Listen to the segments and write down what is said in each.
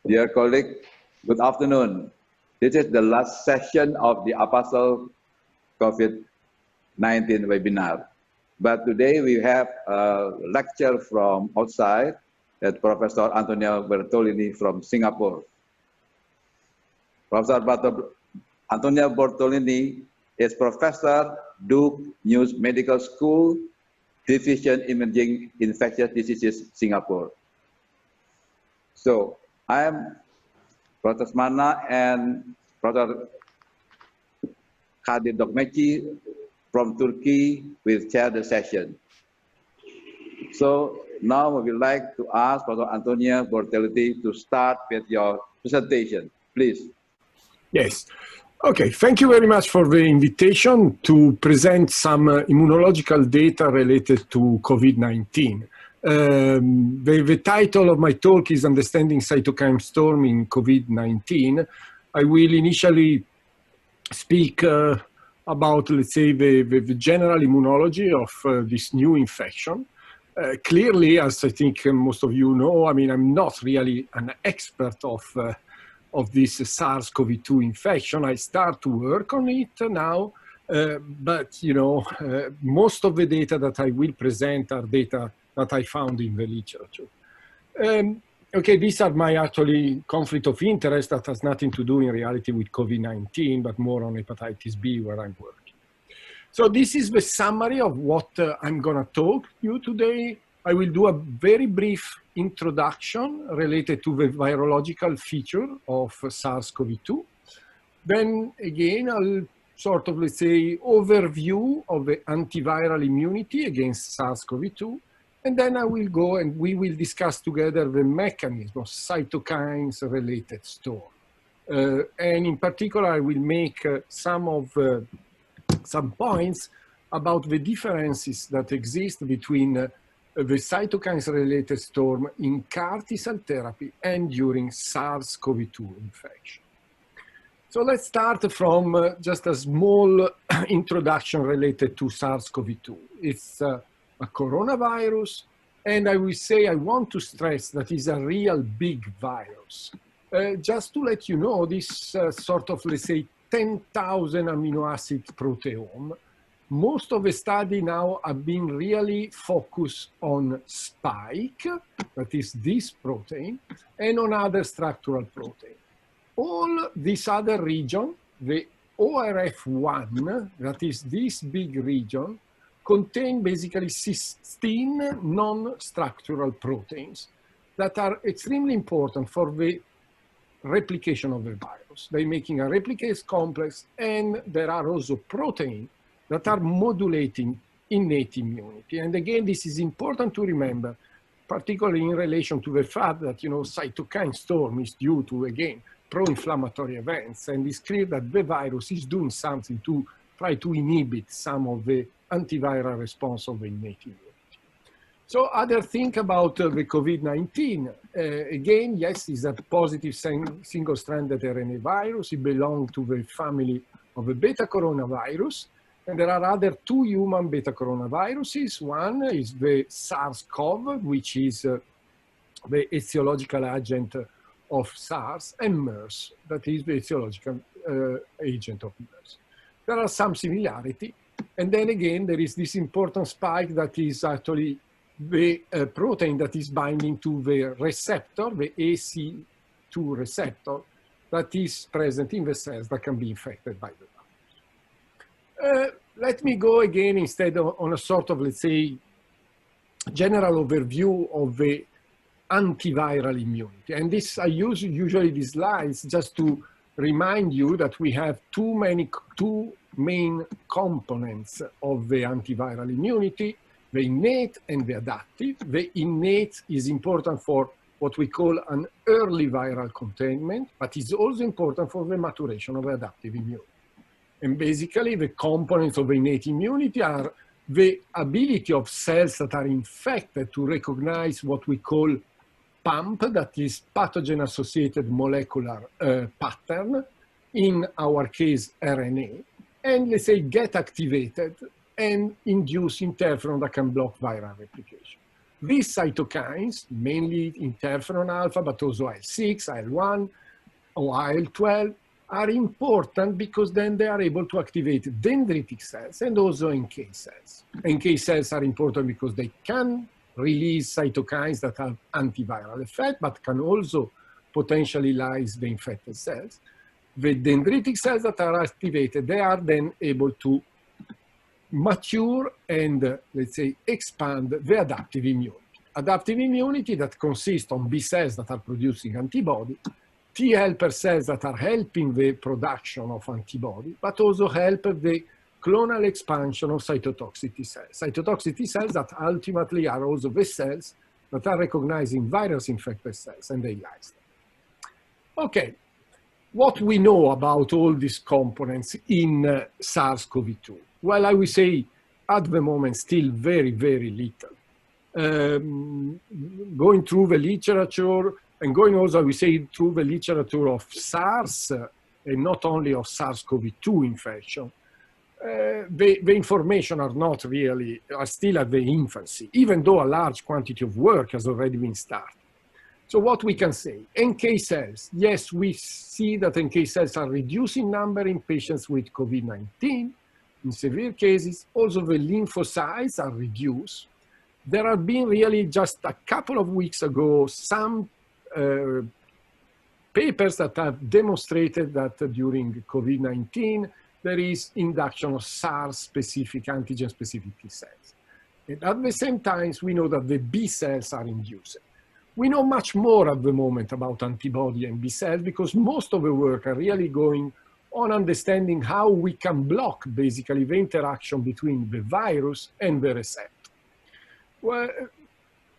Dear colleague, good afternoon. This is the last session of the APASL COVID-19 webinar. But today we have a lecture from outside, that Professor Antonio Bertoletti from Singapore. Professor Antonio Bertoletti is Professor, Duke News Medical School, Division Imaging Infectious Diseases, Singapore. So I am Professor Mana and Professor Kadir Dokmeci from Turkey will chair the session. So now we would like to ask Professor Antonio Bertoletti to start with your presentation, please. Yes. Okay, thank you very much for the invitation to present some immunological data related to COVID-19. The title of my talk is Understanding Cytokine Storm in COVID-19. I will initially speak about, let's say, the general immunology of this new infection. Clearly, as I think most of you know, I mean, I'm not really an expert of this SARS-CoV-2 infection. I start to work on it now, but you know, most of the data that I will present are data that I found in the literature. Okay, these are my actually conflict of interest that has nothing to do in reality with COVID-19, but more on hepatitis B where I'm working. So this is the summary of what I'm gonna talk to you today. I will do a very brief introduction related to the virological feature of SARS-CoV-2. Then again, I'll sort of, let's say, overview of the antiviral immunity against SARS-CoV-2. And then I will go and we will discuss together the mechanism of cytokines related storm. And in particular, I will make some points about the differences that exist between the cytokines related storm in CAR T-cell therapy and during SARS-CoV-2 infection. So let's start from just a small introduction related to SARS-CoV-2. It's a coronavirus, and I will say I want to stress that it's a real big virus. Just to let you know, this sort of, let's say, 10,000 amino acid proteome, most of the study now have been really focused on spike, that is this protein, and on other structural protein. All this other region, the ORF1, that is this big region, contain basically 16 non-structural proteins that are extremely important for the replication of the virus. They're making a replicase complex, and there are also proteins that are modulating innate immunity. And again, this is important to remember, particularly in relation to the fact that, you know, cytokine storm is due to, again, pro-inflammatory events, and it's clear that the virus is doing something to try to inhibit some of the antiviral response of the innate immunity. So other thing about the COVID-19, again, yes, it's a positive single-stranded RNA virus. It belongs to the family of the beta coronavirus. And there are other two human beta coronaviruses. One is the SARS-CoV, which is the etiological agent of SARS, and MERS, that is the etiological agent of MERS. There are some similarity. And then again, there is this important spike that is actually the protein that is binding to the receptor, the AC2 receptor, that is present in the cells that can be infected by the virus. Let me go again instead on a sort of, let's say, general overview of the antiviral immunity. And this, I use usually these slides just to remind you that we have two main components of the antiviral immunity, the innate and the adaptive. The innate is important for what we call an early viral containment, but is also important for the maturation of adaptive immunity. And basically, the components of innate immunity are the ability of cells that are infected to recognize what we call PAMP, that is pathogen-associated molecular pattern, in our case, RNA, and let's say get activated and induce interferon that can block viral replication. These cytokines, mainly interferon alpha, but also IL-6, IL-1, or IL-12, are important because then they are able to activate dendritic cells and also NK cells. NK cells are important because they can release cytokines that have antiviral effect, but can also potentially lyse the infected cells. The dendritic cells that are activated, they are then able to mature and, let's say, expand the adaptive immunity. Adaptive immunity that consists on B cells that are producing antibody, T helper cells that are helping the production of antibody, but also help the clonal expansion of cytotoxic T cells. Cytotoxic T cells that ultimately are also the cells that are recognizing virus-infected cells, and they lyse them. Okay, what we know about all these components in SARS-CoV-2? Well, I would say at the moment still very, very little. Going through the literature, and going also, we say, through the literature of SARS, and not only of SARS-CoV-2 infection, the information are still at the infancy, even though a large quantity of work has already been started. So what we can say, NK cells, yes, we see that NK cells are reducing number in patients with COVID-19, in severe cases. Also the lymphocytes are reduced. There have been really just a couple of weeks ago some papers that have demonstrated that during COVID-19 there is induction of SARS-specific, antigen-specific T cells. And at the same time, we know that the B cells are induced. We know much more at the moment about antibody and B cells because most of the work are really going on understanding how we can block basically the interaction between the virus and the receptor. Well,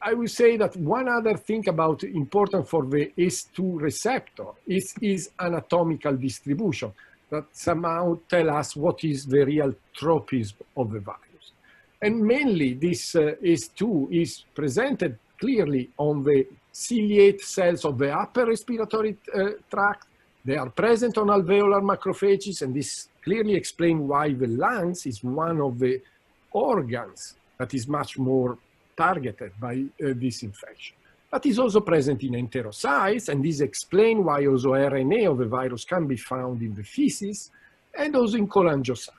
I would say that one other thing about important for the ACE2 receptor is anatomical distribution that somehow tell us what is the real tropism of the virus. And mainly this ACE2 is presented clearly on the ciliate cells of the upper respiratory tract. They are present on alveolar macrophages, and this clearly explains why the lungs is one of the organs that is much more targeted by this infection. But is also present in enterocytes, and this explains why also RNA of the virus can be found in the feces and also in cholangiocytes.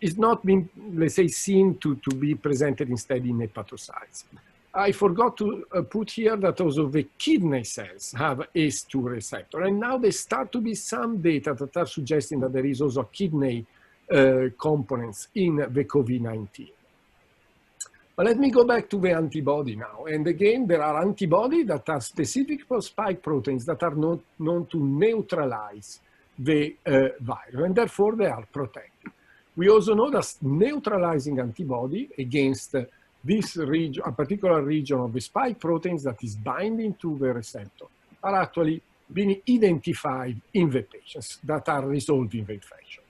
It's not been, let's say, seen to be presented instead in hepatocytes. I forgot to put here that also the kidney cells have ACE2 receptor, and now there start to be some data that are suggesting that there is also kidney components in the COVID-19. But let me go back to the antibody now. And again, there are antibodies that are specific for spike proteins that are known to neutralize the virus, and therefore they are protected. We also know that neutralizing antibody against this region, a particular region of the spike proteins that is binding to the receptor, are actually being identified in the patients that are resolving the infection.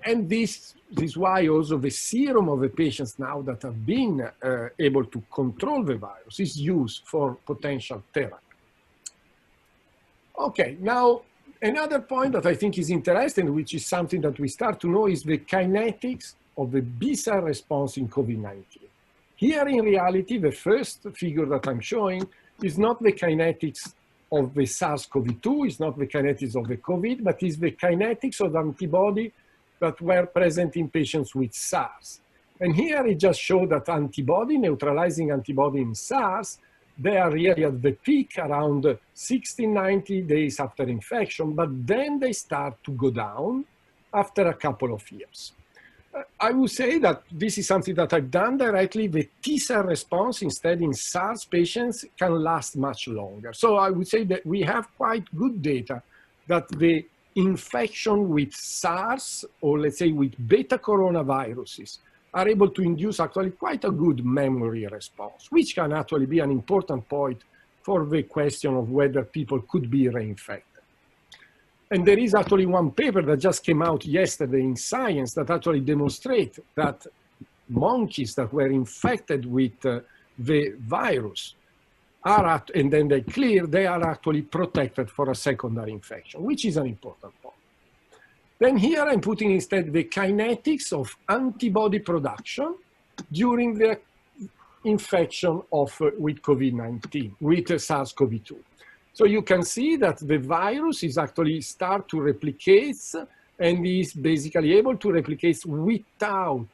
And this is why also the serum of the patients now that have been able to control the virus is used for potential therapy. Okay, now another point that I think is interesting, which is something that we start to know, is the kinetics of the B-cell response in COVID-19. Here in reality, the first figure that I'm showing is not the kinetics of the SARS-CoV-2, it's not the kinetics of the COVID, but is the kinetics of the antibody that were present in patients with SARS. And here it just showed that antibody, neutralizing antibody in SARS, they are really at the peak around 60, 90 days after infection, but then they start to go down after a couple of years. I would say that this is something that I've done directly. The T-cell response instead in SARS patients can last much longer. So I would say that we have quite good data that the infection with SARS, or let's say with beta coronaviruses, are able to induce actually quite a good memory response, which can actually be an important point for the question of whether people could be reinfected. And there is actually one paper that just came out yesterday in Science that actually demonstrates that monkeys that were infected with the virus are, and then they clear, they are actually protected for a secondary infection, which is an important point. Then here I'm putting instead the kinetics of antibody production during the infection with COVID-19, with SARS-CoV-2. So you can see that the virus is actually start to replicate and is basically able to replicate without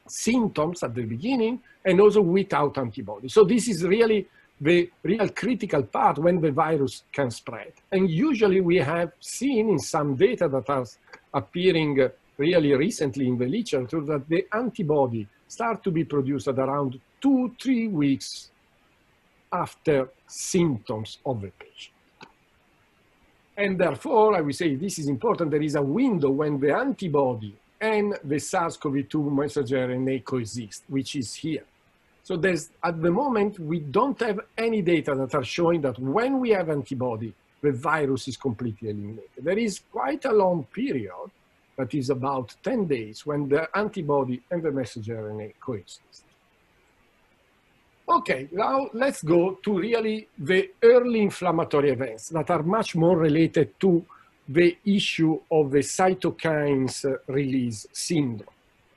symptoms at the beginning and also without antibodies. So this is really the real critical part when the virus can spread. And usually we have seen in some data that are appearing really recently in the literature that the antibody start to be produced at around 2-3 weeks after symptoms of the patient. And therefore, I would say this is important. There is a window when the antibody and the SARS-CoV-2 messenger RNA coexist, which is here. So at the moment, we don't have any data that are showing that when we have antibody, the virus is completely eliminated. There is quite a long period, that is about 10 days, when the antibody and the messenger RNA coexist. Okay, now let's go to really the early inflammatory events that are much more related to the issue of the cytokines release syndrome,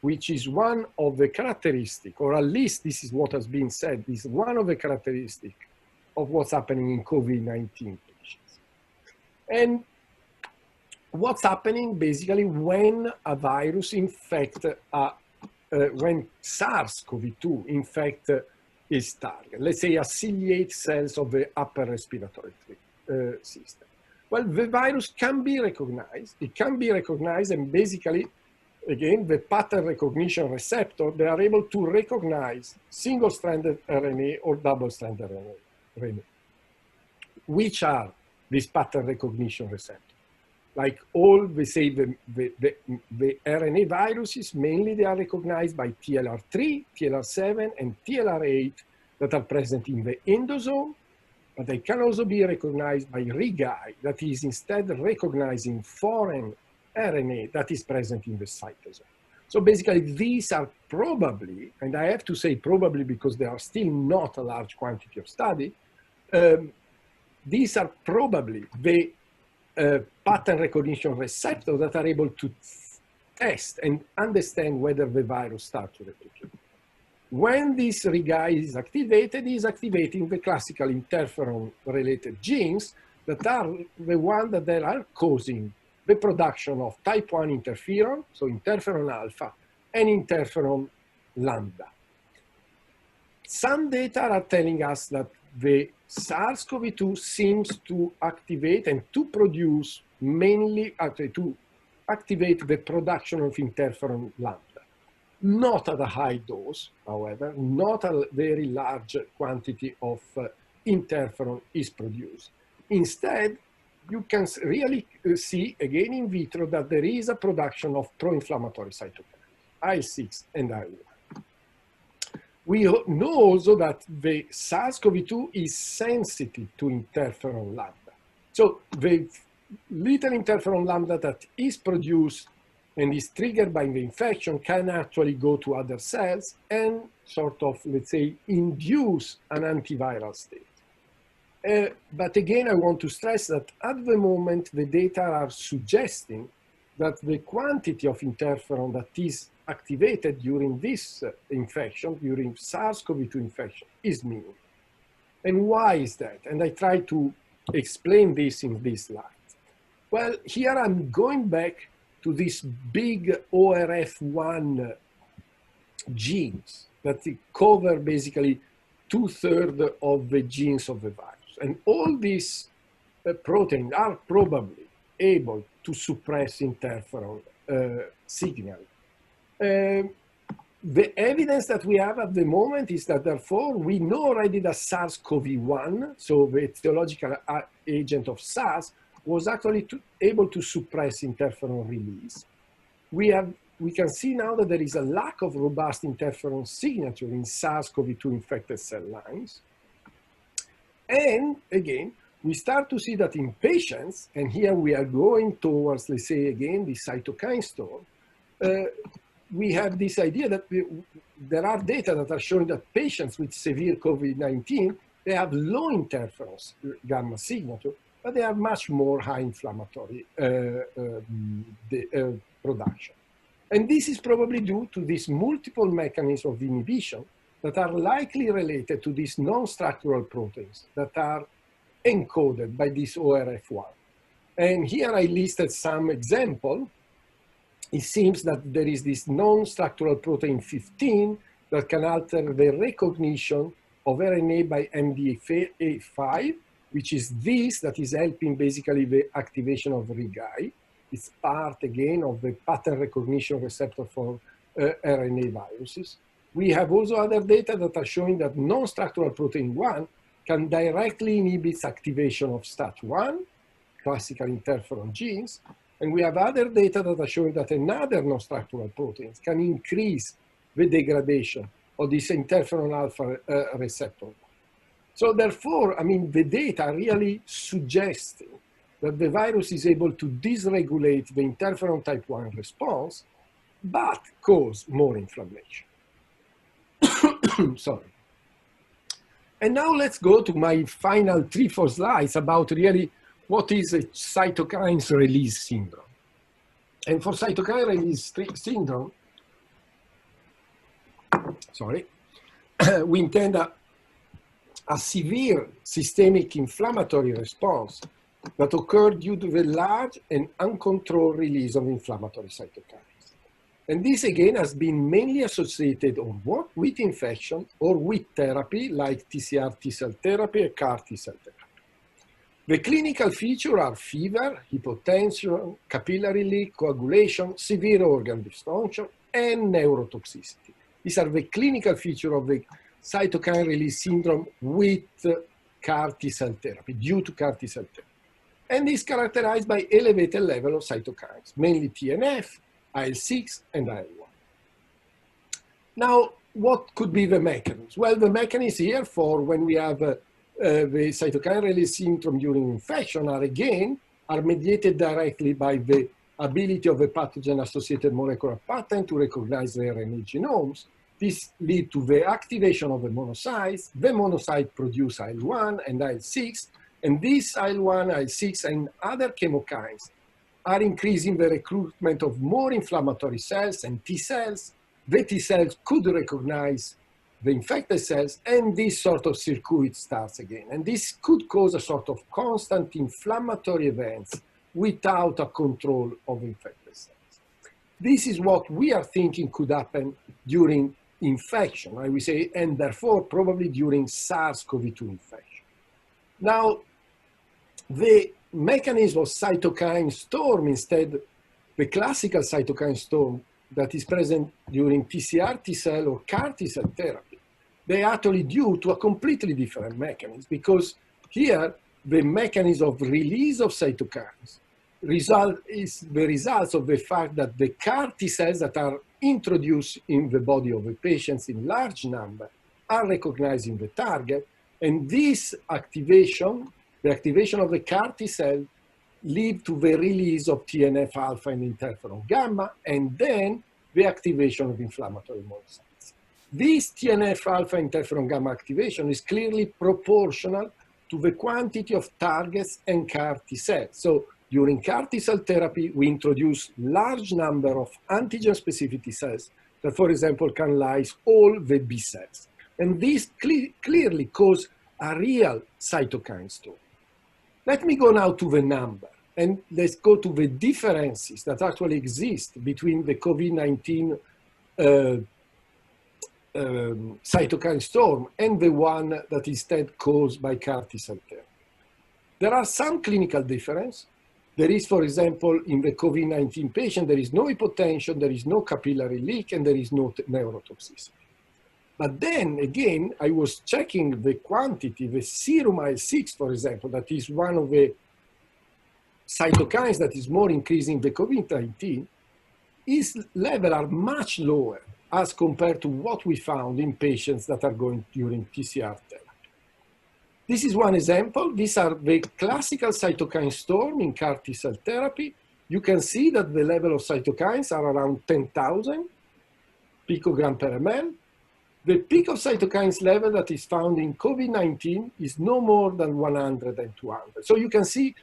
which is one of the characteristics, or at least this is what has been said, is one of the characteristics of what's happening in COVID-19 patients. And what's happening basically when a virus infects, when SARS-CoV-2 infects its target, let's say a ciliate cells of the upper respiratory system. Well, the virus can be recognized. It can be recognized, and basically, again, the pattern recognition receptor, they are able to recognize single-stranded RNA or double-stranded RNA. Which are these pattern recognition receptors? Like all, we say, the RNA viruses, mainly they are recognized by TLR3, TLR7, and TLR8 that are present in the endosome, but they can also be recognized by RIG-I, that is instead recognizing foreign RNA that is present in the cytosol. So basically, these are probably, and I have to say probably because they are still not a large quantity of study, these are probably the pattern recognition receptors that are able to test and understand whether the virus starts to replicate. When this RIG-I is activated, it is activating the classical interferon-related genes that are the ones that they are causing the production of type 1 interferon, so interferon alpha, and interferon lambda. Some data are telling us that the SARS-CoV-2 seems to activate and to produce mainly, to activate the production of interferon lambda. Not at a high dose, however, not a very large quantity of interferon is produced. Instead, you can really see, again in vitro, that there is a production of pro-inflammatory cytokines, IL-6 and IL-1. We know also that the SARS-CoV-2 is sensitive to interferon lambda. So the little interferon lambda that is produced and is triggered by the infection can actually go to other cells and sort of, let's say, induce an antiviral state. But again, I want to stress that at the moment, the data are suggesting that the quantity of interferon that is activated during this infection, during SARS-CoV-2 infection, is minimal. And why is that? And I try to explain this in this slide. Well, here I'm going back to this big ORF1 genes that cover basically 2/3 of the genes of the virus. And all these proteins are probably able to suppress interferon signal. The evidence that we have at the moment is that therefore we know already that SARS-CoV-1, so the etiological agent of SARS, was actually able to suppress interferon release. We can see now that there is a lack of robust interferon signature in SARS-CoV-2 infected cell lines. And again, we start to see that in patients, and here we are going towards, let's say again, the cytokine storm, we have this idea that there are data that are showing that patients with severe COVID-19, they have low interferon gamma signature, but they have much more high inflammatory production. And this is probably due to this multiple mechanism of inhibition that are likely related to these non-structural proteins that are encoded by this ORF1. And here I listed some examples. It seems that there is this non-structural protein 15 that can alter the recognition of RNA by MDA5, which is this that is helping basically the activation of RIG-I. It's part, again, of the pattern recognition receptor for RNA viruses. We have also other data that are showing that non-structural protein 1 can directly inhibit activation of STAT1, classical interferon genes, and we have other data that are showing that another non-structural proteins can increase the degradation of this interferon alpha receptor. So therefore, I mean, the data are really suggesting that the virus is able to dysregulate the interferon type 1 response, but cause more inflammation. Sorry. And now let's go to my final 3-4 slides about really what is a cytokines release syndrome. And for cytokine release syndrome, sorry, we intend a severe systemic inflammatory response that occurred due to the large and uncontrolled release of inflammatory cytokines. And this again has been mainly associated with infection or with therapy like TCR T-cell therapy and CAR T-cell therapy. The clinical features are fever, hypotension, capillary leak, coagulation, severe organ dysfunction, and neurotoxicity. These are the clinical features of the cytokine release syndrome with CAR T-cell therapy, due to CAR T-cell therapy. And is characterized by elevated level of cytokines, mainly TNF, IL-6, and IL-1. Now, what could be the mechanism? Well, the mechanism here for when we have the cytokine release syndrome during infection are mediated directly by the ability of the pathogen-associated molecular pattern to recognize the RNA genomes. This leads to the activation of the monocyte produce IL-1 and IL-6, and these IL-1, IL-6, and other chemokines are increasing the recruitment of more inflammatory cells and T cells. The T cells could recognize the infected cells, and this sort of circuit starts again. And this could cause a sort of constant inflammatory events without a control of infected cells. This is what we are thinking could happen during infection, I would say, and therefore probably during SARS-CoV-2 infection. Now, the mechanism of cytokine storm, instead, the classical cytokine storm that is present during TCR T-cell or CAR T-cell therapy, they are actually due to a completely different mechanism, because here the mechanism of release of cytokines is the result of the fact that the CAR T-cells that are introduced in the body of the patients in large number are recognizing the target, and this activation, the activation of the CAR T-cell, lead to the release of TNF alpha and interferon gamma, and then the activation of inflammatory monocytes. This TNF alpha interferon gamma activation is clearly proportional to the quantity of targets and CAR T cells. So during CAR T cell therapy, we introduce large number of antigen-specific T cells that, for example, can lyse all the B cells. And this clearly cause a real cytokine storm. Let me go now to the number, and let's go to the differences that actually exist between the COVID-19 cytokine storm and the one that is instead caused by CAR T-cell therapy. There are some clinical difference. There is, for example, in the COVID-19 patient, there is no hypotension, there is no capillary leak, and there is no neurotoxicity. But then again, I was checking the quantity, the serum IL-6, for example, that is one of the cytokines that is more increasing the COVID-19, its levels are much lower as compared to what we found in patients that are going during TCR therapy. This is one example. These are the classical cytokine storm in CAR T-cell therapy. You can see that the level of cytokines are around 10,000 picogram per ml. The peak of cytokines level that is found in COVID-19 is no more than 100 and 200. So you can see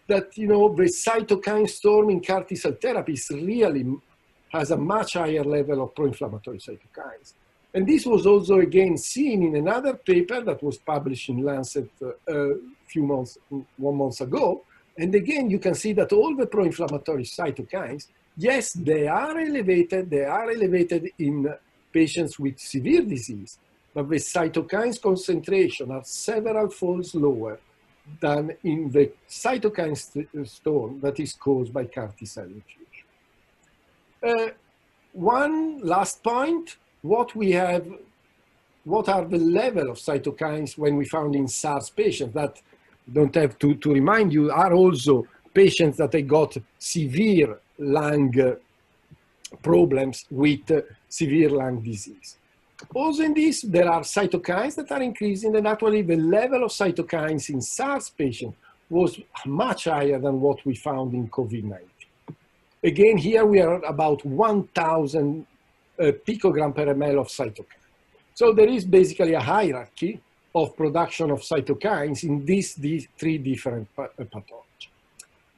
that, the cytokine storm in CAR T-cell therapy really has a much higher level of pro-inflammatory cytokines. And this was also again seen in another paper that was published in Lancet one month ago. And again, you can see that all the pro-inflammatory cytokines, yes, they are elevated in patients with severe disease, but the cytokines concentration are several folds lower than in the cytokine storm that is caused by CAR T-cell infusion. One last point, what are the level of cytokines when we found in SARS patients that don't have to remind you are also patients that they got severe lung problems with severe lung disease. Also in this, there are cytokines that are increasing, and actually the level of cytokines in SARS patients was much higher than what we found in COVID-19. Again, here we are about 1,000 picogram per ml of cytokine. So there is basically a hierarchy of production of cytokines in these three different pathologies.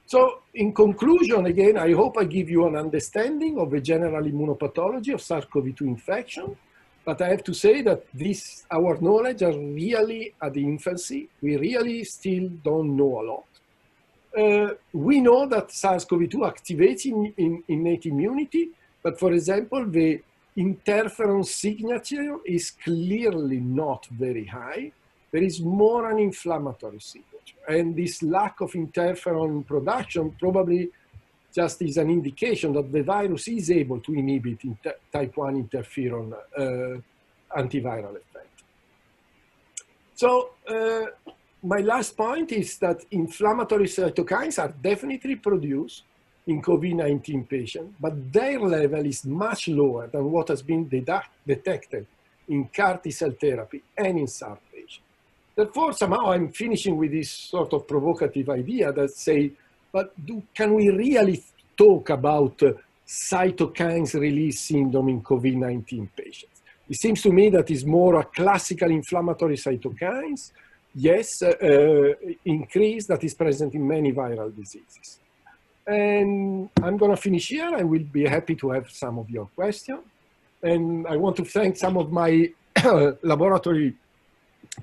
So in conclusion, again, I hope I give you an understanding of the general immunopathology of SARS-CoV-2 infection. But I have to say that our knowledge are really at the infancy. We really still don't know a lot. We know that SARS-CoV-2 activates innate immunity, but for example, the interferon signature is clearly not very high. There is more an inflammatory signature. And this lack of interferon production probably just is an indication that the virus is able to inhibit type 1 interferon antiviral effect. So my last point is that inflammatory cytokines are definitely produced in COVID-19 patients, but their level is much lower than what has been detected in CAR T-cell therapy and in SARS patients. Therefore, somehow I'm finishing with this sort of provocative idea that say, but can we really talk about cytokines release syndrome in COVID-19 patients? It seems to me that is more a classical inflammatory cytokines, yes, increase that is present in many viral diseases. And I'm going to finish here. I will be happy to have some of your questions. And I want to thank some of my laboratory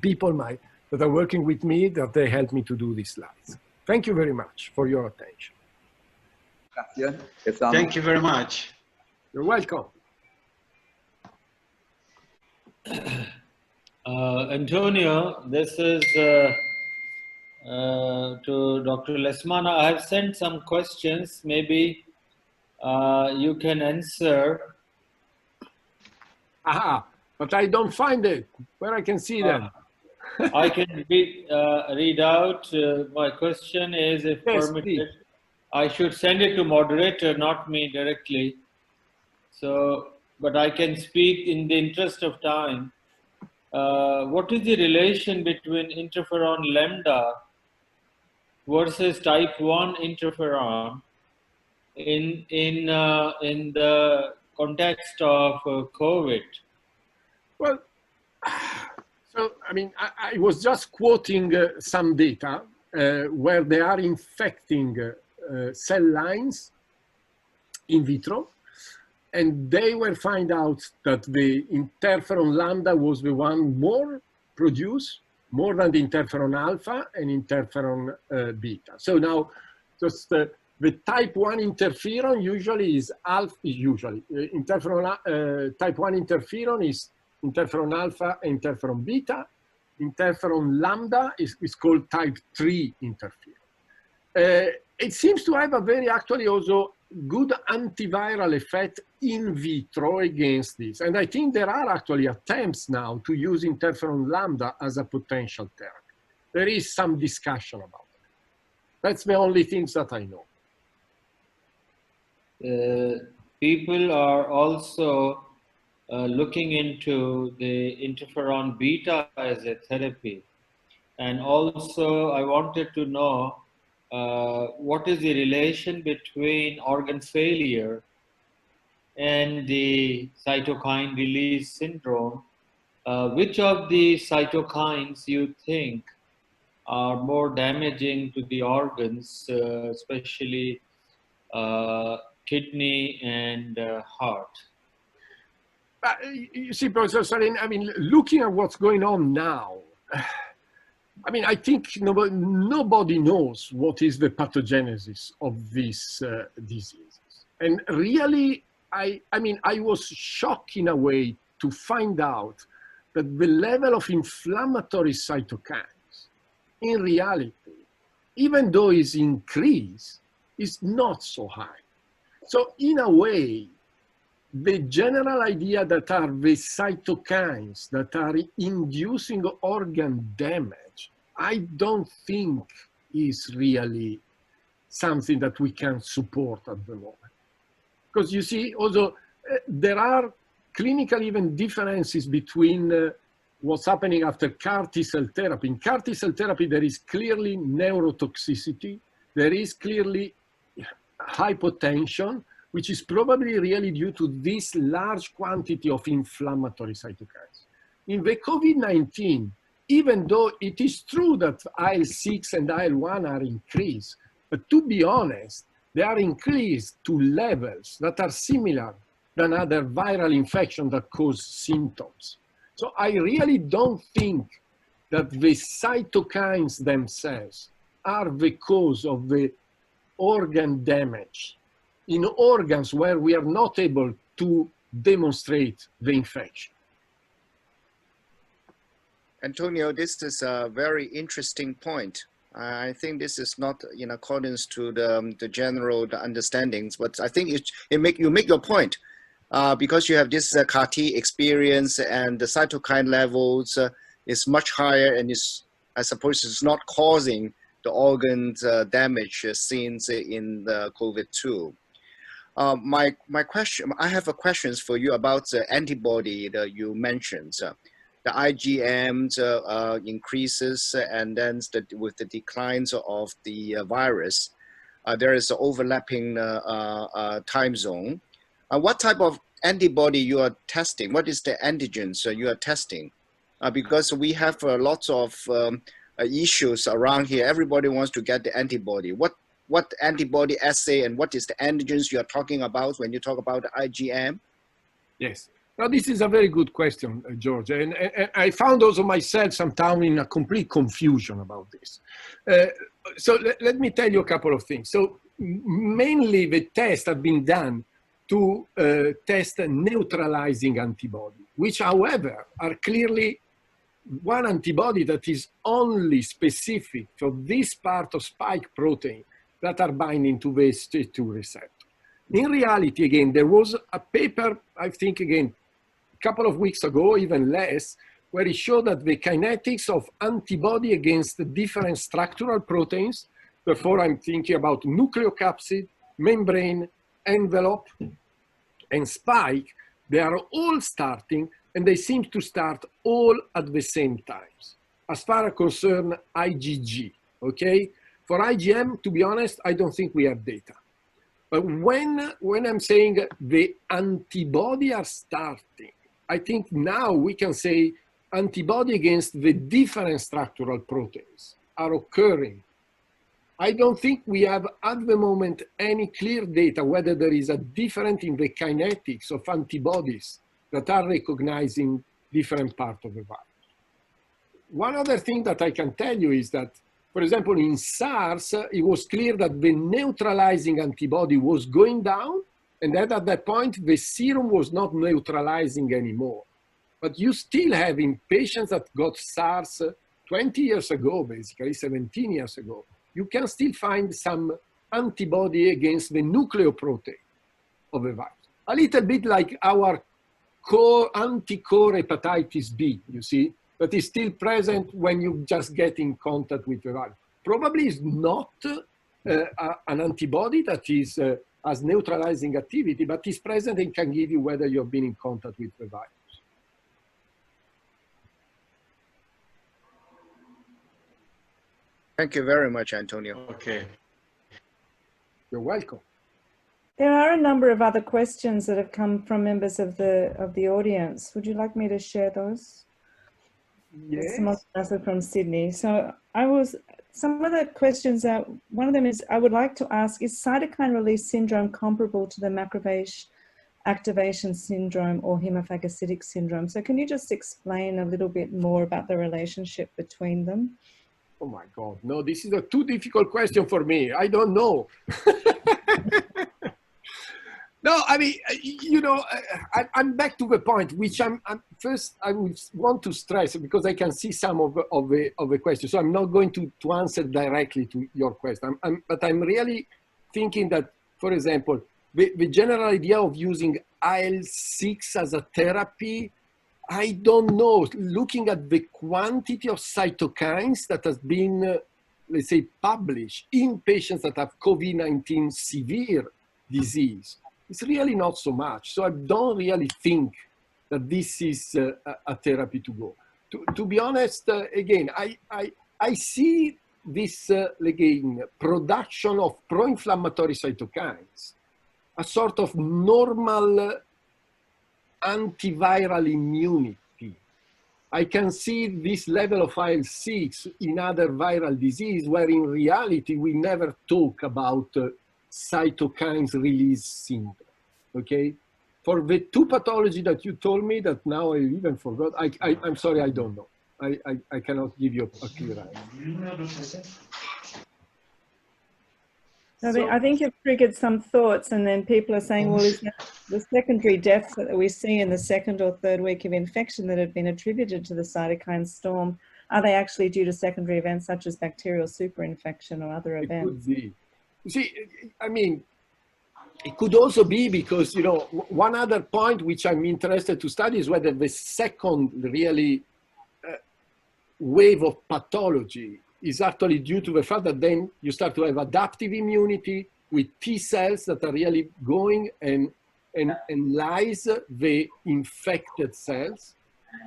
people that are working with me, that they helped me to do these slides. Thank you very much for your attention. Thank you very much. You're welcome. Antonio, this is to Dr. Lesmana. I have sent some questions. Maybe you can answer. Aha, but I don't find it. Where I can see them? I can read out. My question is, if permitted, please. I should send it to moderator, not me directly. So, but I can speak in the interest of time. What is the relation between interferon lambda versus type 1 interferon in the context of COVID? Well, so I mean, I was just quoting some data where they are infecting cell lines in vitro, and they were find out that the interferon lambda was the one more produced, more than the interferon alpha and interferon beta. So now, just the type 1 interferon usually is alpha. Type 1 interferon is interferon alpha and interferon beta. Interferon lambda is called type 3 interferon. It seems to have a very actually also good antiviral effect in vitro against this. And I think there are actually attempts now to use interferon lambda as a potential therapy. There is some discussion about it. That's the only things that I know. People are also looking into the interferon beta as a therapy. And also I wanted to know what is the relation between organ failure and the cytokine release syndrome? Which of the cytokines you think are more damaging to the organs, especially kidney and heart? You see, Professor Sarin, I mean, looking at what's going on now, I mean, I think nobody knows what is the pathogenesis of these diseases. And really, I mean, I was shocked in a way to find out that the level of inflammatory cytokines, in reality, even though it's increased, is not so high. So in a way, the general idea that are the cytokines that are inducing organ damage, I don't think is really something that we can support at the moment. Because you see, also, there are clinical even differences between what's happening after CAR T-cell therapy. In CAR T-cell therapy, there is clearly neurotoxicity, there is clearly hypotension, which is probably really due to this large quantity of inflammatory cytokines. In the COVID-19, even though it is true that IL-6 and IL-1 are increased, but to be honest, they are increased to levels that are similar than other viral infections that cause symptoms. So I really don't think that the cytokines themselves are the cause of the organ damage in organs where we are not able to demonstrate the infection. Antonio, this is a very interesting point. I think this is not in accordance to the general understandings, but I think you make your point because you have this CAR T experience and the cytokine levels is much higher, and I suppose it's not causing the organs damage seen in the COVID-2. My question, I have a questions for you about the antibody that you mentioned. The IgM increases, and then with the declines of the virus, there is an overlapping time zone. What type of antibody you are testing? What is the antigens you are testing? Because we have lots of issues around here. Everybody wants to get the antibody. What antibody assay and what is the antigens you are talking about when you talk about the IgM? Yes. Now, this is a very good question, George. And I found also myself sometimes in a complete confusion about this. So let me tell you a couple of things. So mainly the tests have been done to test a neutralizing antibody, which, however, are clearly one antibody that is only specific for this part of spike protein that are binding to the ST2 receptor. In reality, again, there was a paper, I think, again, a couple of weeks ago, even less, where it showed that the kinetics of antibody against the different structural proteins, therefore I'm thinking about nucleocapsid, membrane, envelope, and spike, they are all starting, and they seem to start all at the same times. As far as concern IgG, okay? For IgM, to be honest, I don't think we have data. But when I'm saying the antibody are starting, I think now we can say antibody against the different structural proteins are occurring. I don't think we have at the moment any clear data whether there is a difference in the kinetics of antibodies that are recognizing different parts of the virus. One other thing that I can tell you is that, for example, in SARS, it was clear that the neutralizing antibody was going down, and that at that point, the serum was not neutralizing anymore. But you still have in patients that got SARS 20 years ago, basically 17 years ago, you can still find some antibody against the nucleoprotein of the virus. A little bit like our anti-core hepatitis B, you see, that is still present when you just get in contact with the virus. Probably is not an antibody that is has neutralizing activity, but is present and can give you whether you've been in contact with the virus. Thank you very much, Antonio. Okay. You're welcome. There are a number of other questions that have come from members of the audience. Would you like me to share those? Yes. Someone from Sydney. So some of the questions, one of them is, I would like to ask, is cytokine release syndrome comparable to the macrophage activation syndrome or hemophagocytic syndrome. So can you just explain a little bit more about the relationship between them? Oh my God, no, this is a too difficult question for me. I don't know. No, I mean, you know, I'm back to the point, which first I would want to stress, because I can see some of the questions. So I'm not going to answer directly to your question, but I'm really thinking that, for example, the general idea of using IL-6 as a therapy, I don't know. Looking at the quantity of cytokines that has been, let's say, published in patients that have COVID-19 severe disease, it's really not so much. So I don't really think that this is a therapy to go. To be honest, again, I see this, again, production of pro-inflammatory cytokines, a sort of normal antiviral immunity. I can see this level of IL-6 in other viral disease, where in reality we never talk about cytokines release syndrome, okay? For the two pathology that you told me that now I even forgot, I'm sorry, I don't know. I cannot give you a clear answer. So I think you've triggered some thoughts, and then people are saying, well, is that the secondary deaths that we see in the second or third week of infection that have been attributed to the cytokine storm, are they actually due to secondary events such as bacterial superinfection or other events? It could be. You see, I mean, it could also be because, you know, one other point which I'm interested to study is whether the second really wave of pathology is actually due to the fact that then you start to have adaptive immunity with T cells that are really going and lyse the infected cells.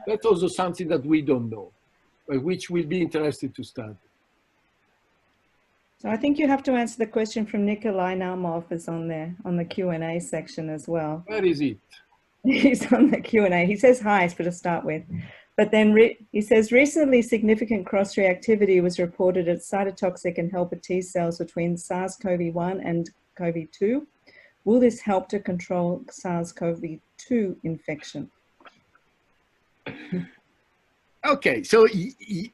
That's also something that we don't know, but which we'll be interested to study. So I think you have to answer the question from Nikolai Naumov is on there, on the Q&A section as well. Where is it? He's on the Q&A. He says hi for to start with. But then he says, recently significant cross-reactivity was reported at cytotoxic and helper T cells between SARS-CoV-1 and CoV-2. Will this help to control SARS-CoV-2 infection? Okay, so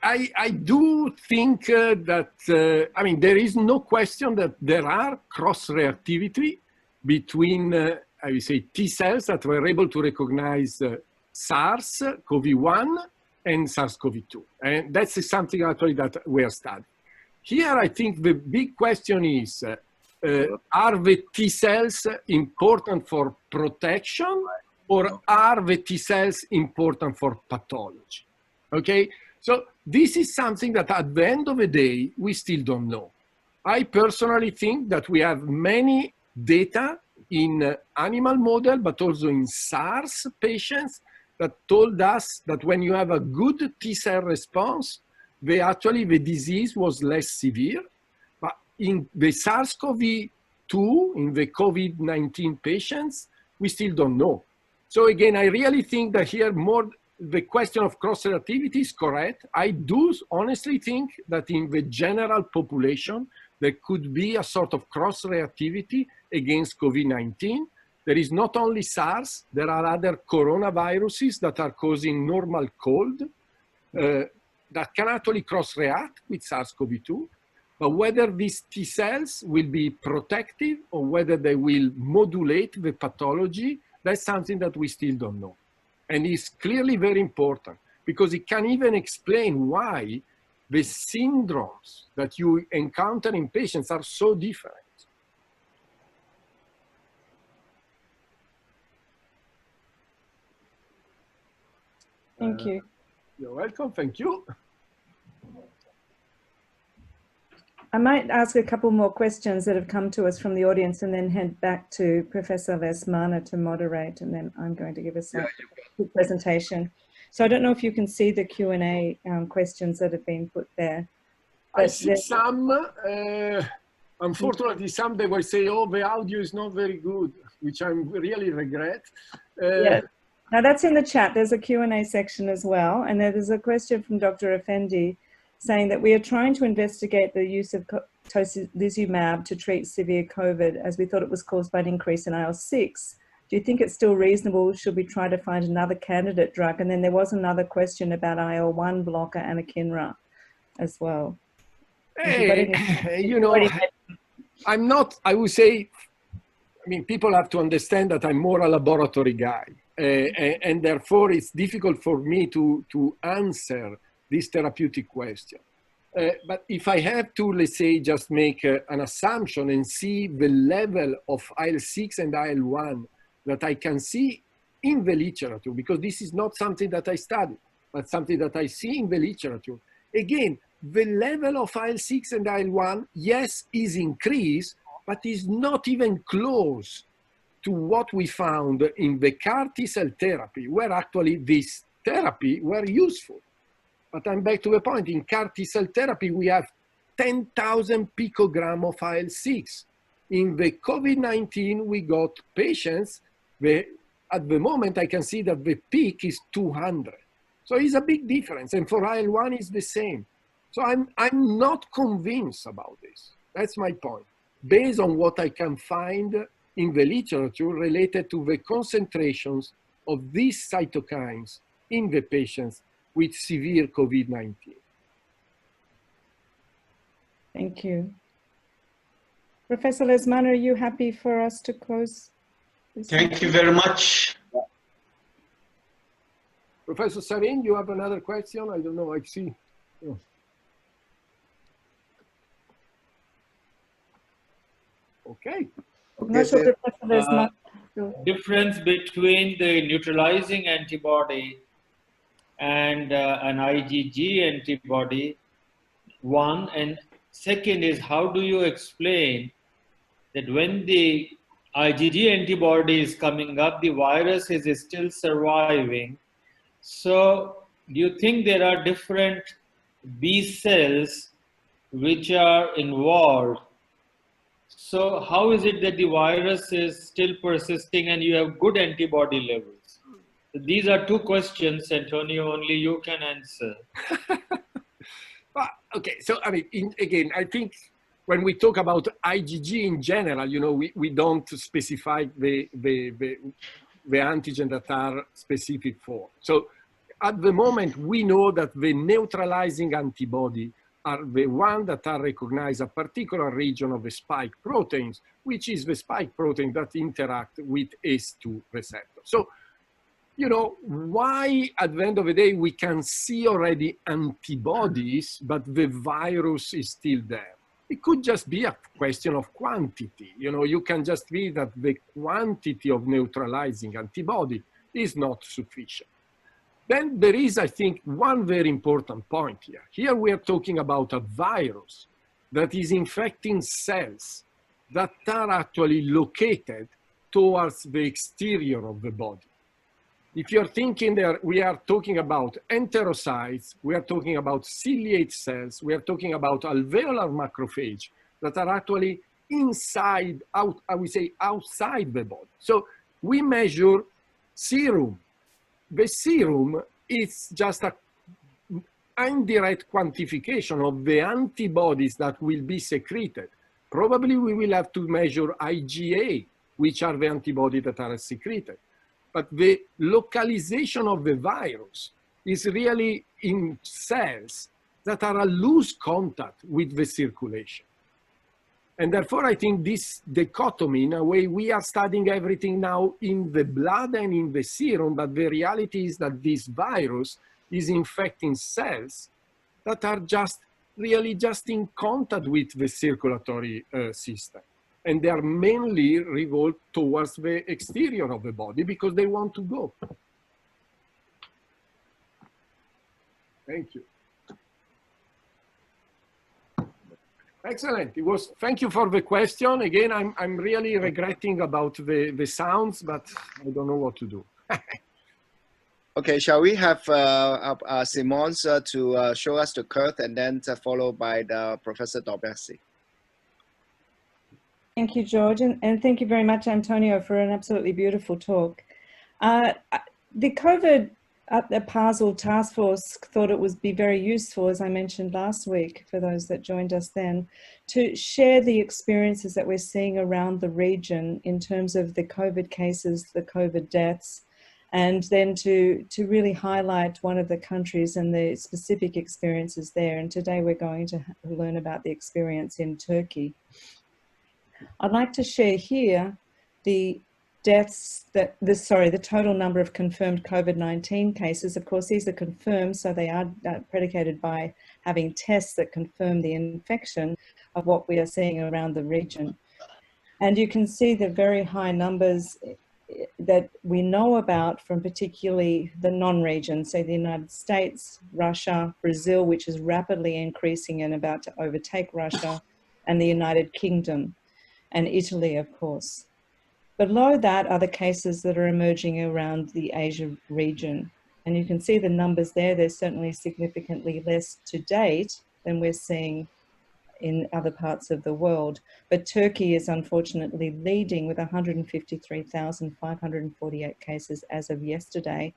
I do think that, I mean, there is no question that there are cross-reactivity between, I would say, T cells that were able to recognize SARS-CoV-1 and SARS-CoV-2. And that's something actually that we are studying. Here, I think the big question is, are the T cells important for protection, or are the T cells important for pathology? Okay, so this is something that at the end of the day, we still don't know. I personally think that we have many data in animal model, but also in SARS patients that told us that when you have a good T cell response, actually the disease was less severe. But in the SARS-CoV-2, in the COVID-19 patients, we still don't know. So again, I really think that here the question of cross-reactivity is correct. I do honestly think that in the general population, there could be a sort of cross-reactivity against COVID-19. There is not only SARS, there are other coronaviruses that are causing normal cold that can actually cross-react with SARS-CoV-2. But whether these T cells will be protective or whether they will modulate the pathology, that's something that we still don't know. And it's clearly very important because it can even explain why the syndromes that you encounter in patients are so different. Thank you. You're welcome. Thank you. I might ask a couple more questions that have come to us from the audience and then head back to Professor Vesmana to moderate, and then I'm going to give us a quick presentation. So I don't know if you can see the Q&A questions that have been put there. I see some, unfortunately, some they will say, oh, the audio is not very good, which I really regret. Yeah. Now that's in the chat. There's a Q&A section as well. And there's a question from Dr. Effendi saying that we are trying to investigate the use of tocilizumab to treat severe COVID, as we thought it was caused by an increase in IL-6 Do you think it's still reasonable? Should we try to find another candidate drug? And then there was another question about IL-1 blocker and anakinra as well. Hey, you know, I'm not, I would say, I mean, people have to understand that I'm more a laboratory guy. And therefore, it's difficult for me to answer this therapeutic question. But if I have to, let's say, just make an assumption and see the level of IL-6 and IL-1 that I can see in the literature, because this is not something that I study, but something that I see in the literature. Again, the level of IL-6 and IL-1, yes, is increased, but is not even close to what we found in the CAR T-cell therapy, where actually this therapy were useful. But I'm back to the point, in CAR T-cell therapy, we have 10,000 picogram of IL-6. In the COVID-19, we got patients, at the moment, I can see that the peak is 200. So it's a big difference, and for IL-1, it's the same. So I'm not convinced about this. That's my point. Based on what I can find in the literature related to the concentrations of these cytokines in the patients with severe COVID-19. Thank you. Professor Lesman, are you happy for us to close this? Thank you very much. Professor Sarin, you have another question? I don't know, I see. Oh. Okay. Difference between the neutralizing antibody and an IgG antibody, one, and second is, how do you explain that when the IgG antibody is coming up, the virus is still surviving? So do you think there are different B cells which are involved? So how is it that the virus is still persisting and you have good antibody levels? So these are two questions, Antonio, only you can answer. Well, okay, so I mean, again, I think when we talk about IgG in general, you know, we don't specify the antigen that are specific for. So at the moment, we know that the neutralizing antibody are the ones that are recognized a particular region of the spike proteins, which is the spike protein that interact with ACE2 receptor. So, you know, why at the end of the day we can see already antibodies, but the virus is still there? It could just be a question of quantity. You know, you can just be that the quantity of neutralizing antibody is not sufficient. Then there is, I think, one very important point here. Here we are talking about a virus that is infecting cells that are actually located towards the exterior of the body. If you're thinking that we are talking about enterocytes, we are talking about ciliate cells, we are talking about alveolar macrophage that are actually inside, I would say outside the body. So we measure serum. The serum is just an indirect quantification of the antibodies that will be secreted. Probably we will have to measure IgA, which are the antibodies that are secreted. But the localization of the virus is really in cells that are a loose contact with the circulation. And therefore, I think this dichotomy, in a way, we are studying everything now in the blood and in the serum, but the reality is that this virus is infecting cells that are just really just in contact with the circulatory system. And they are mainly revolved towards the exterior of the body because they want to go. Thank you. Excellent. It was. Thank you for the question. Again, I'm really regretting about the sounds, but I don't know what to do. Okay, shall we have Simons to show us the curve and then followed by the Professor Dorbesi? Thank you, George, and thank you very much, Antonio, for an absolutely beautiful talk. The COVID the APASL task force thought it would be very useful, as I mentioned last week, for those that joined us then, to share the experiences that we're seeing around the region in terms of the COVID cases, the COVID deaths, and then to really highlight one of the countries and the specific experiences there. And today we're going to learn about the experience in Turkey. I'd like to share here the deaths, the total number of confirmed COVID-19 cases. Of course, these are confirmed, so they are predicated by having tests that confirm the infection of what we are seeing around the region. And you can see the very high numbers that we know about from particularly the non-region, so the United States, Russia, Brazil, which is rapidly increasing and about to overtake Russia, and the United Kingdom, and Italy, of course. Below that are the cases that are emerging around the Asia region. And you can see the numbers there. They're certainly significantly less to date than we're seeing in other parts of the world. But Turkey is unfortunately leading with 153,548 cases as of yesterday.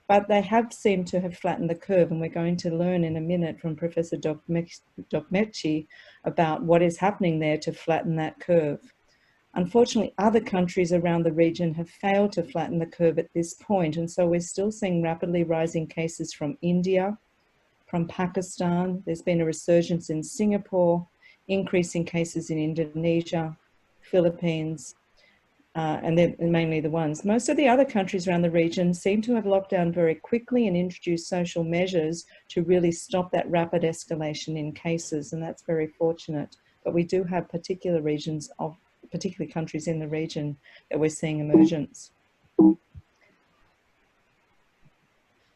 But they have seemed to have flattened the curve, and we're going to learn in a minute from Professor Dokmeci about what is happening there to flatten that curve. Unfortunately, other countries around the region have failed to flatten the curve at this point, and so we're still seeing rapidly rising cases from India, from Pakistan. There's been a resurgence in Singapore, increasing cases in Indonesia, Philippines, and they're mainly the ones. Most of the other countries around the region seem to have locked down very quickly and introduced social measures to really stop that rapid escalation in cases, and that's very fortunate. But we do have particular regions of particularly countries in the region that we're seeing emergence.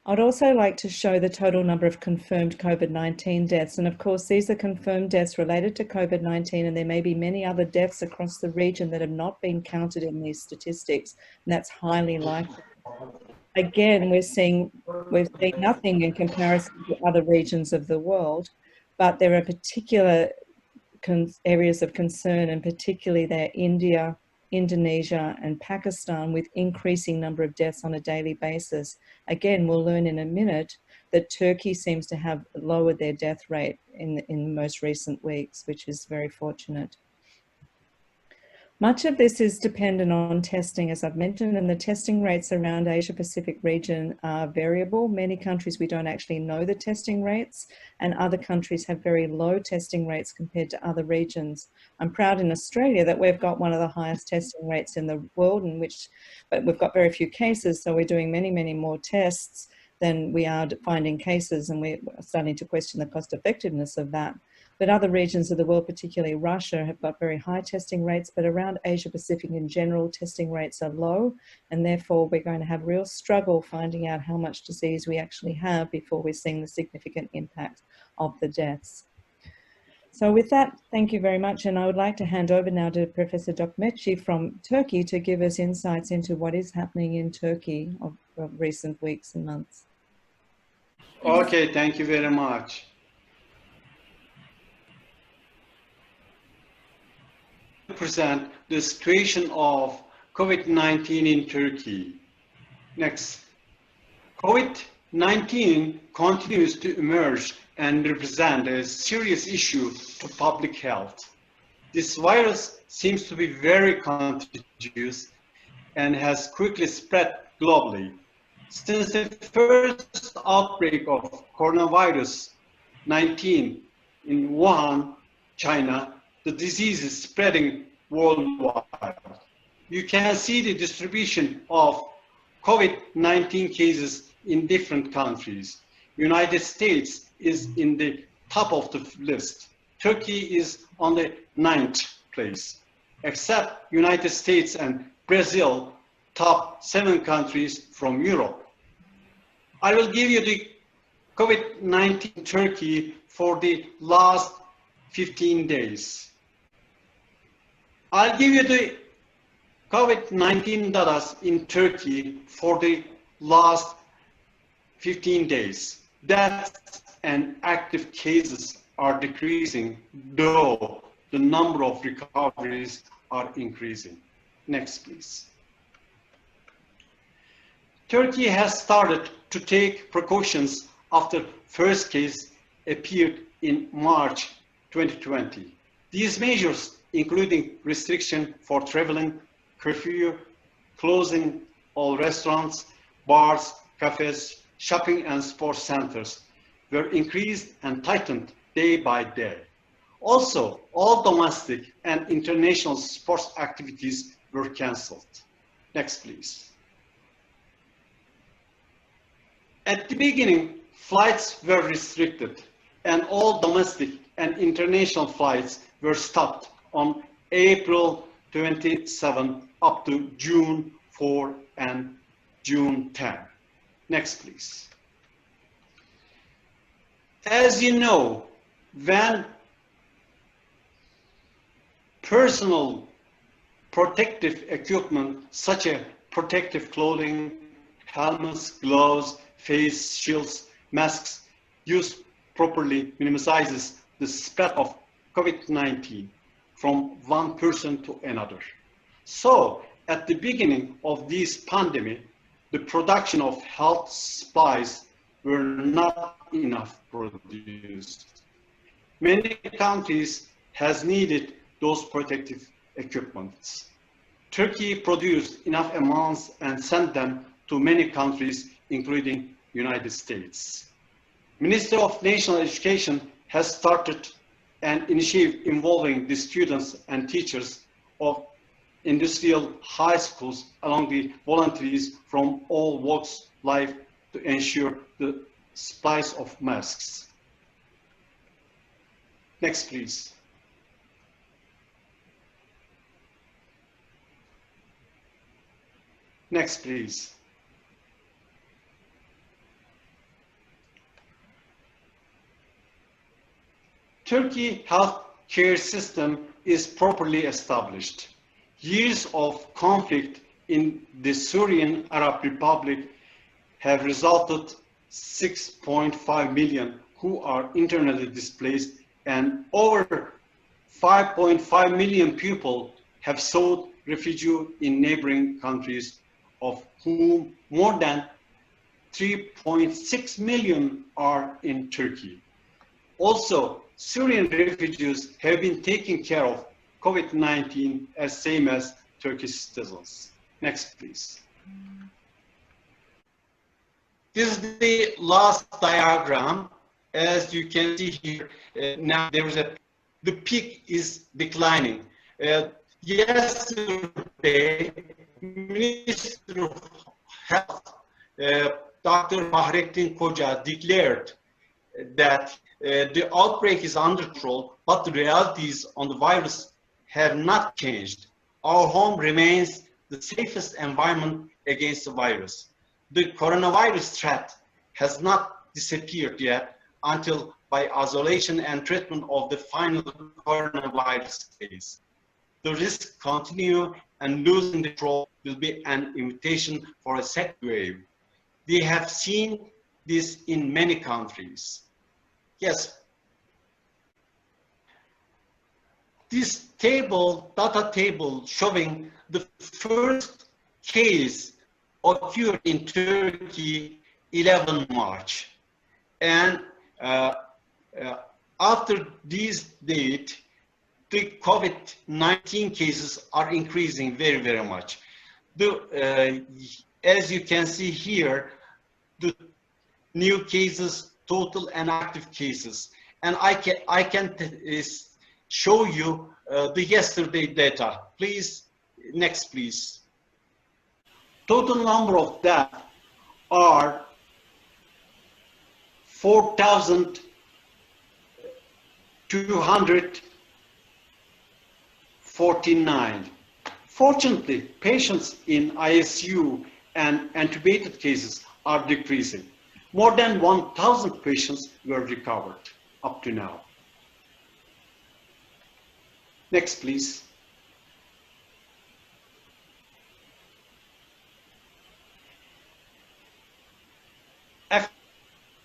I'd also like to show the total number of confirmed COVID-19 deaths. And of course, these are confirmed deaths related to COVID-19, and there may be many other deaths across the region that have not been counted in these statistics, and that's highly likely. Again, we're seeing nothing in comparison to other regions of the world, but there are particular areas of concern, and particularly there India, Indonesia, and Pakistan, with increasing number of deaths on a daily basis. Again, we'll learn in a minute that Turkey seems to have lowered their death rate in most recent weeks, which is very fortunate. Much of this is dependent on testing, as I've mentioned, and the testing rates around Asia Pacific region are variable. Many countries we don't actually know the testing rates, and other countries have very low testing rates compared to other regions. I'm proud in Australia that we've got one of the highest testing rates in the world, but we've got very few cases, so we're doing many, many more tests than we are finding cases, and we're starting to question the cost effectiveness of that. But other regions of the world, particularly Russia, have got very high testing rates, but around Asia Pacific in general, testing rates are low, and therefore we're going to have real struggle finding out how much disease we actually have before we're seeing the significant impact of the deaths. So with that, thank you very much, and I would like to hand over now to Professor Dokmeci from Turkey to give us insights into what is happening in Turkey of recent weeks and months. Okay, thank you very much. Present the situation of COVID-19 in Turkey. Next. COVID-19 continues to emerge and represent a serious issue to public health. This virus seems to be very contagious and has quickly spread globally. Since the first outbreak of coronavirus 19 in Wuhan, China, the disease is spreading worldwide. You can see the distribution of COVID-19 cases in different countries. United States is in the top of the list. Turkey is on the 9th place. Except United States and Brazil, top 7 countries from Europe. I will give you the COVID-19 Turkey for the last 15 days. I'll give you the COVID-19 data in Turkey for the last 15 days. Deaths and active cases are decreasing, though the number of recoveries are increasing. Next, please. Turkey has started to take precautions after first case appeared in March 2020. These measures, including restriction for traveling, curfew, closing all restaurants, bars, cafes, shopping and sports centers, were increased and tightened day by day. Also, all domestic and international sports activities were cancelled. Next, please. At the beginning, flights were restricted and all domestic and international flights were stopped on April 27 up to June 4 and June 10. Next, please. As you know, when personal protective equipment such as protective clothing, helmets, gloves, face shields, masks used properly minimizes the spread of COVID-19 from one person to another. So, at the beginning of this pandemic, the production of health supplies were not enough produced. Many countries has needed those protective equipments. Turkey produced enough amounts and sent them to many countries, including United States. Ministry of National Education has started an initiative involving the students and teachers of industrial high schools along the volunteers from all walks of life to ensure the supplies of masks. Next, please. Next, please. Turkey healthcare system is properly established. Years of conflict in the Syrian Arab Republic have resulted 6.5 million who are internally displaced, and over 5.5 million people have sought refuge in neighboring countries, of whom more than 3.6 million are in Turkey. Also, Syrian refugees have been taken care of COVID-19 as same as Turkish citizens. Next, please. This is the last diagram. As you can see here, now there is the peak is declining. Yesterday, Minister of Health, Dr. Fahrettin Koca, declared that the outbreak is under control, but the realities on the virus have not changed. Our home remains the safest environment against the virus. The coronavirus threat has not disappeared yet until by isolation and treatment of the final coronavirus case. The risks continue, and losing the control will be an invitation for a second wave. We have seen this in many countries. Yes. This table, data table showing the first case occurred in Turkey 11 March. And after this date, the COVID-19 cases are increasing very, very much. As you can see here, the new cases, total and active cases. And I can show you the yesterday data. Please, next please. Total number of that are 4,249. Fortunately, patients in ICU and intubated cases are decreasing. More than 1,000 patients were recovered up to now. Next, please.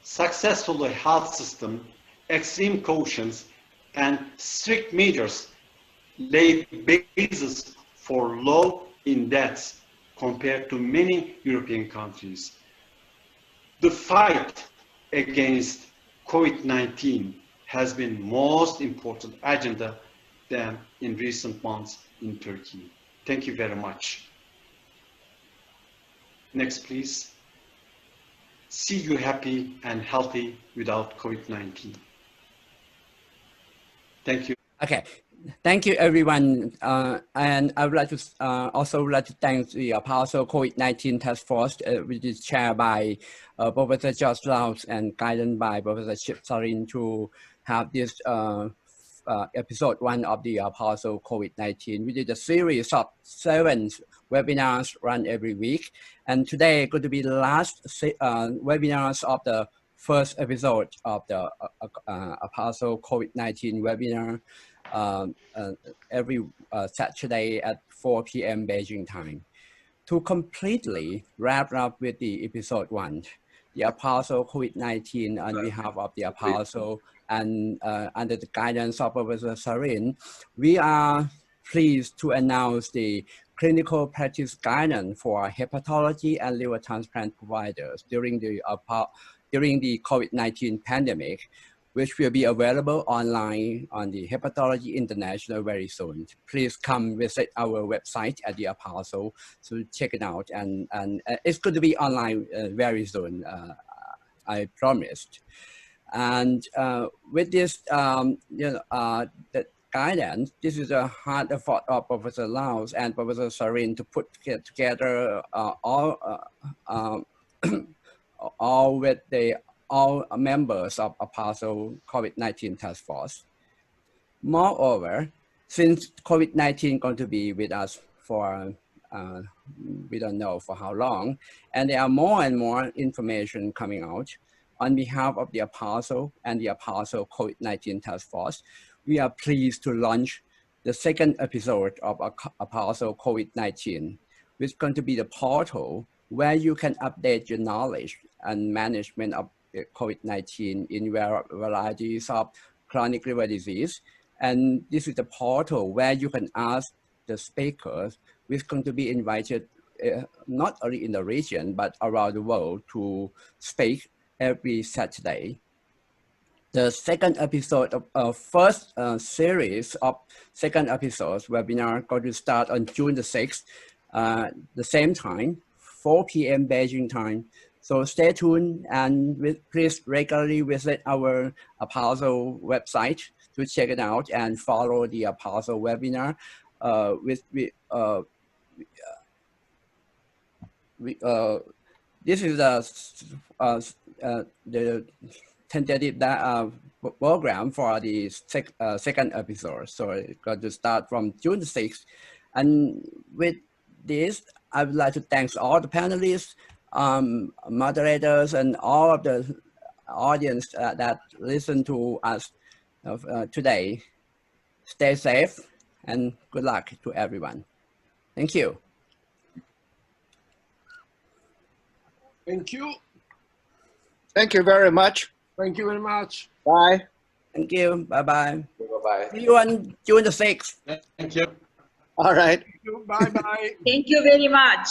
Successful health system, extreme cautions, and strict measures laid basis for low in deaths compared to many European countries. The fight against COVID-19 has been most important agenda than in recent months in Turkey. Thank you very much. Next, please. See you happy and healthy without COVID-19. Thank you. Okay, thank you everyone. And I would like to also like to thank the APASL COVID-19 Task Force, which is chaired by Professor George Laus and guided by Professor Sytokine to have this episode 1 of the APASL COVID-19, which is a series of 7 webinars run every week. And today going to be the last webinars of the first episode of the APASL COVID-19 webinar every Saturday at 4 p.m. Beijing time. To completely wrap up with the episode 1, the APASL COVID-19 on behalf of the APASL and under the guidance of Professor Sarin, we are pleased to announce the clinical practice guidance for hepatology and liver transplant providers during the COVID-19 pandemic, which will be available online on the Hepatology International very soon. Please come visit our website at the APASL to check it out, and it's going to be online very soon, I promised. And with this, the guidance, this is a hard effort of Professor Laus and Professor Sarin to put together all members of APASL COVID-19 Task Force. Moreover, since COVID-19 going to be with us for we don't know for how long, and there are more and more information coming out, on behalf of the APASL and the APASL COVID-19 Task Force, we are pleased to launch the second episode of APASL COVID-19, which is going to be the portal where you can update your knowledge and management of COVID-19 in varieties of chronic liver disease. And this is the portal where you can ask the speakers, which is going to be invited not only in the region, but around the world to speak every Saturday. The second episode of first series of second episodes webinar going to start on June the 6th, the same time, 4 p.m. Beijing time. So stay tuned and please regularly visit our APASL website to check it out and follow the APASL webinar. This is the tentative program for the second episode. So it's going to start from June 6th. And with this, I would like to thank all the panelists, moderators, and all of the audience that listen to us today. Stay safe and good luck to everyone. Thank you. Thank you. Thank you very much. Thank you very much. Bye. Thank you. Bye-bye. Bye-bye. See you on June the 6th. Thank you. All right. Thank you. Bye-bye. Thank you very much.